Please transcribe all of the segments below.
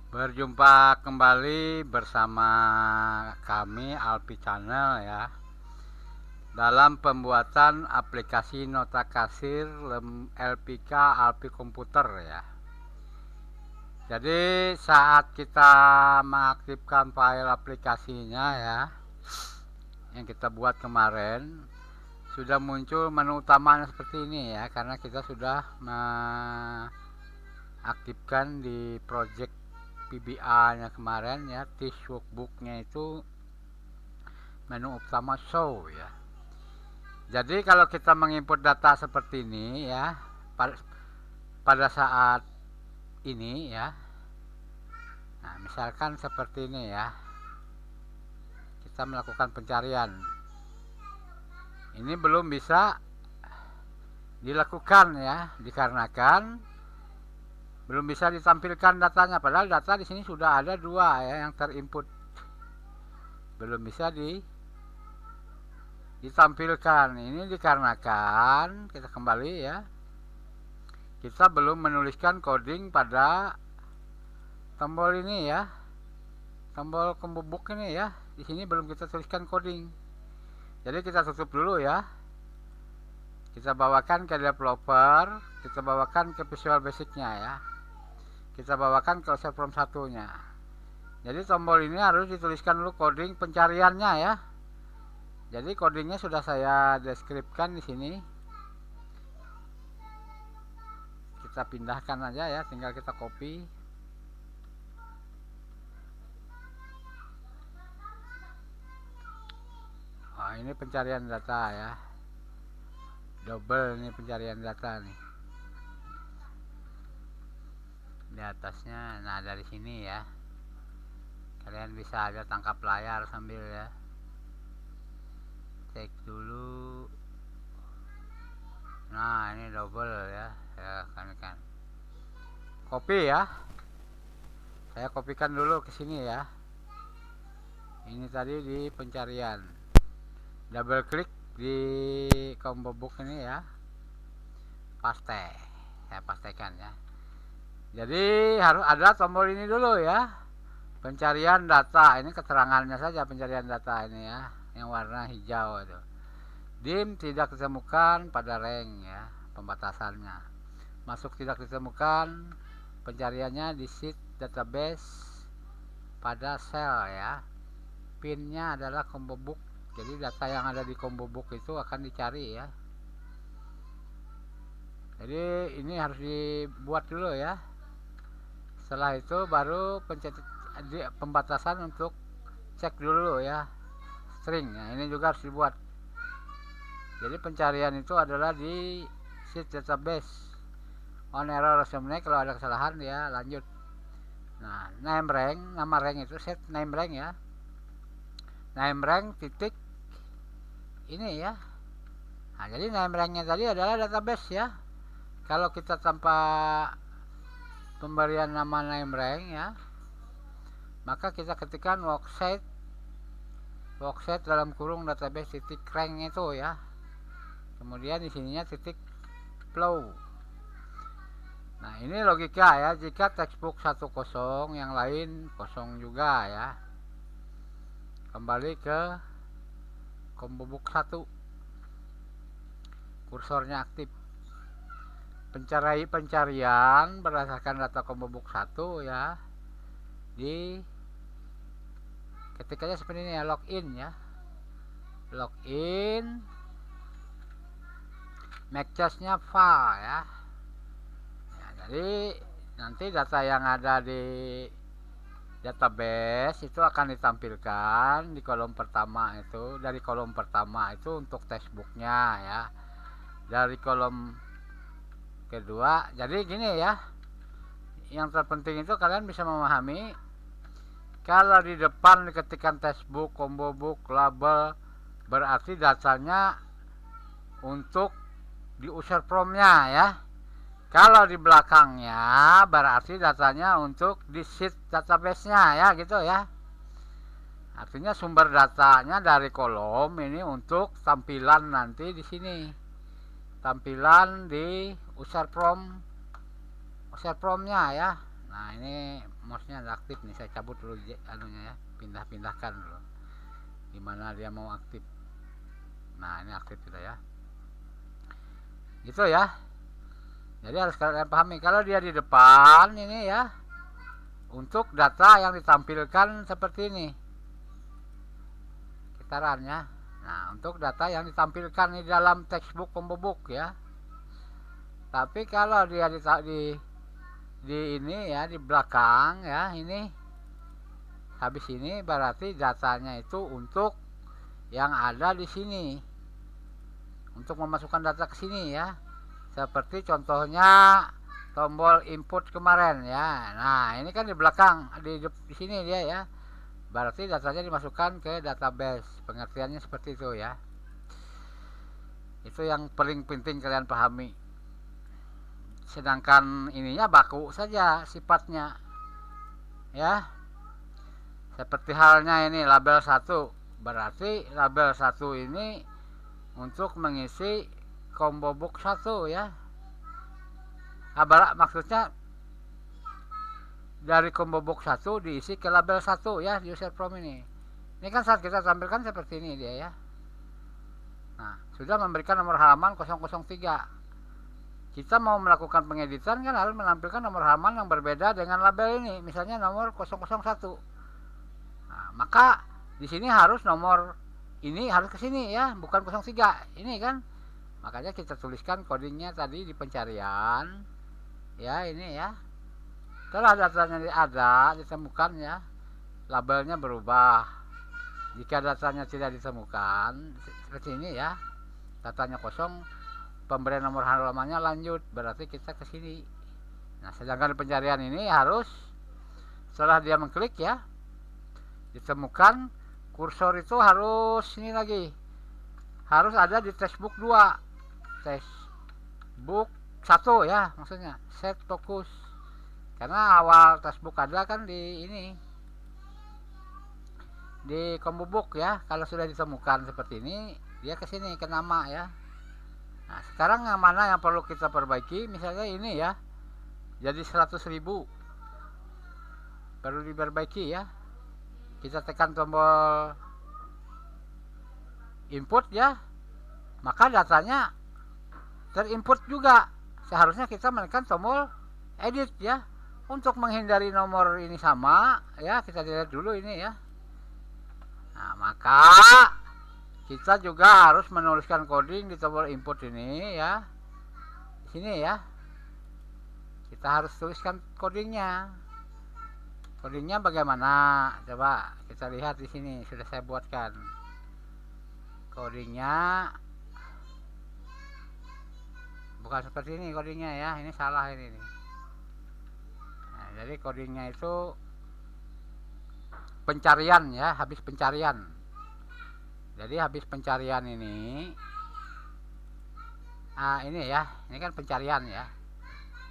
Berjumpa kembali bersama kami Alpi Channel ya, dalam pembuatan aplikasi nota kasir LPK Alpi Komputer ya. Jadi saat kita mengaktifkan file aplikasinya ya, yang kita buat kemarin, sudah muncul menu utamanya seperti ini ya, karena kita sudah mengaktifkan di project PBA nya kemarin ya. This workbook-nya itu menu utama show ya. Jadi kalau kita menginput data seperti ini ya, pada saat ini ya, nah misalkan seperti ini ya, kita melakukan pencarian, ini belum bisa dilakukan ya, dikarenakan belum bisa ditampilkan datanya, padahal data di sini sudah ada 2 ya yang terinput, belum bisa ditampilkan. Ini dikarenakan kita kembali ya, kita belum menuliskan coding pada tombol ini ya, tombol pembubuk ini ya. Di sini belum kita tuliskan coding. Jadi kita tutup dulu ya. Kita bawakan ke developer, kita bawakan ke Visual Basic-nya ya. Kita bawakan ke user from 1-nya. Jadi tombol ini harus dituliskan dulu coding pencariannya ya. Jadi codingnya sudah saya deskripsikan di sini. Kita pindahkan aja ya, tinggal kita copy. Nah, ini pencarian data ya. Double nih pencarian data nih. Di atasnya, nah dari sini ya. Kalian bisa aja tangkap layar sambil ya. Cek dulu. Nah, ini double ya. Ya kan. Copy ya. Saya kopikan dulu ke sini ya. Ini tadi di pencarian. Double klik di combo book ini ya. Paste. Saya pastekan ya. Jadi harus ada tombol ini dulu ya. Pencarian data. Ini keterangannya saja pencarian data ini ya. Yang warna hijau itu. Dim tidak ditemukan pada rank ya, pembatasannya. Masuk tidak ditemukan, pencariannya di sheet database pada sel ya. Pinnya adalah combo book. Jadi data yang ada di combo book itu akan dicari ya. Jadi ini harus dibuat dulu ya. Setelah itu baru pembatasan untuk cek dulu ya, string. Nah, ini juga harus dibuat. Jadi pencarian itu adalah di sheet database. On error resume, kalau ada kesalahan ya lanjut. Nah, name rank, nama rank itu set name rank ya. Name rank titik ini ya. Nah, jadi name ranknya tadi adalah database ya. Kalau kita tanpa pemberian nama name rank ya, maka kita ketikkan worksite dalam kurung database titik rank itu ya. Kemudian di sininya titik flow. Nah, ini logika ya. Jika textbook 1 kosong, yang lain kosong juga ya. Kembali ke combo book 1. Kursornya aktif. Pencarian berdasarkan data combo book 1 ya. Di ketikanya seperti ini ya, login ya. Login. Matches-nya file ya. Jadi nanti data yang ada di database itu akan ditampilkan di kolom pertama itu. Dari kolom pertama itu untuk textbooknya ya. Dari kolom kedua, jadi gini ya. Yang terpenting itu kalian bisa memahami, kalau di depan diketikkan textbook, combo book, label, berarti datanya untuk di user from-nya ya. Kalau di belakangnya berarti datanya untuk di sheet database-nya ya, gitu ya. Artinya sumber datanya dari kolom ini untuk tampilan nanti di sini. Tampilan di user from-nya ya. Nah ini mouse-nya ada aktif nih, saya cabut dulu anunya ya, pindah-pindahkan dulu dimana dia mau aktif. Nah ini aktif sudah ya, gitu ya. Jadi harus kalian pahami kalau dia di depan ini ya, untuk data yang ditampilkan seperti ini kitarannya. Nah untuk data yang ditampilkan di dalam textbook combo book ya. Tapi kalau dia di ini ya, di belakang ya, ini habis ini berarti datanya itu untuk yang ada di sini, untuk memasukkan data ke sini ya. Seperti contohnya tombol input kemarin ya. Nah ini kan di belakang, di sini dia ya, berarti datanya dimasukkan ke database. Pengertiannya seperti itu ya. Itu yang paling penting kalian pahami. Sedangkan ininya baku saja sifatnya ya. Seperti halnya ini label 1, berarti label 1 ini untuk mengisi combo book 1 ya. Maksudnya dari combo book 1 diisi ke label 1 ya, user from ini. Ini kan saat kita tampilkan seperti ini dia ya. Nah, sudah memberikan nomor halaman 003. Kita mau melakukan pengeditan kan harus menampilkan nomor halaman yang berbeda dengan label ini, misalnya nomor 001. Nah, maka di sini harus nomor ini harus ke sini ya, bukan 03 ini kan. Makanya kita tuliskan codingnya tadi di pencarian ya, ini ya. Setelah datanya ada ditemukan ya, labelnya berubah. Jika datanya tidak ditemukan seperti ini ya, datanya kosong, pemberian nomor halamannya lanjut, berarti kita ke sini. Nah sedangkan pencarian ini harus setelah dia mengklik ya, ditemukan, kursor itu harus ini lagi, harus ada di textbook 2, textbook 1 ya, maksudnya set fokus. Karena awal textbook ada kan di ini, di combo book ya. Kalau sudah ditemukan seperti ini, dia ke sini ke nama ya. Nah sekarang yang mana yang perlu kita perbaiki, misalnya ini ya, jadi 100.000 perlu diperbaiki ya. Kita tekan tombol input ya, maka datanya terinput juga. Seharusnya kita menekan tombol edit ya, untuk menghindari nomor ini sama ya. Kita lihat dulu ini ya. Nah maka kita juga harus menuliskan coding di tombol input ini ya, di sini ya. Kita harus tuliskan codingnya. Codingnya bagaimana? Coba kita lihat di sini, sudah saya buatkan codingnya. Bukan seperti ini codingnya ya, ini salah ini nih. Nah, jadi codingnya itu pencarian ya, habis pencarian. Jadi habis pencarian ini, ini ya, ini kan pencarian ya.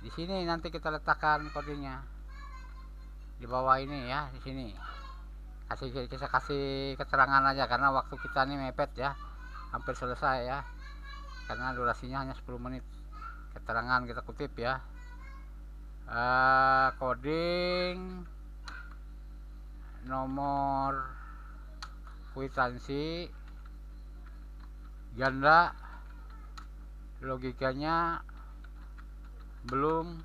Di sini nanti kita letakkan kodenya di bawah ini ya, di sini. Kita kasih keterangan aja karena waktu kita ini mepet ya, hampir selesai ya. Karena durasinya hanya 10 menit. Keterangan kita kutip ya. Coding nomor kwitansi ganda, logikanya belum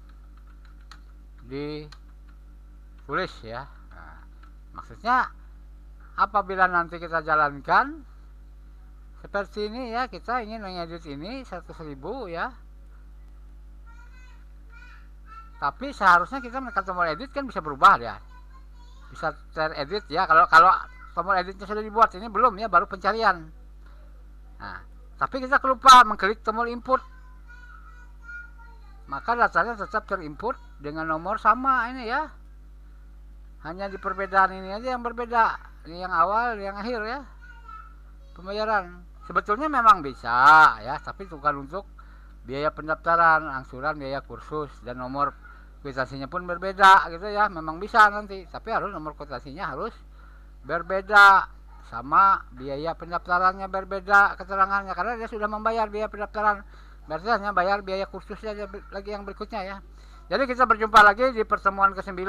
ditulis ya. Nah, maksudnya apabila nanti kita jalankan seperti ini ya, kita ingin mengedit ini 100.000 ya, tapi seharusnya kita menekan tombol edit kan bisa berubah ya, bisa teredit ya. Kalau tombol editnya sudah dibuat, ini belum ya, baru pencarian. Nah, tapi kita lupa mengklik tombol input, maka datanya tetap terinput dengan nomor sama ini ya. Hanya di perbedaan ini aja yang berbeda, ini yang awal, yang akhir ya. Pembayaran sebetulnya memang bisa ya, tapi bukan untuk biaya pendaftaran, angsuran, biaya kursus, dan nomor kwitansinya pun berbeda gitu ya. Memang bisa nanti, tapi harus nomor kwitansinya harus berbeda, sama biaya pendaftarannya berbeda keterangannya, karena dia sudah membayar biaya pendaftaran, berarti hanya bayar biaya kursusnya lagi yang berikutnya ya. Jadi kita berjumpa lagi di pertemuan ke-9.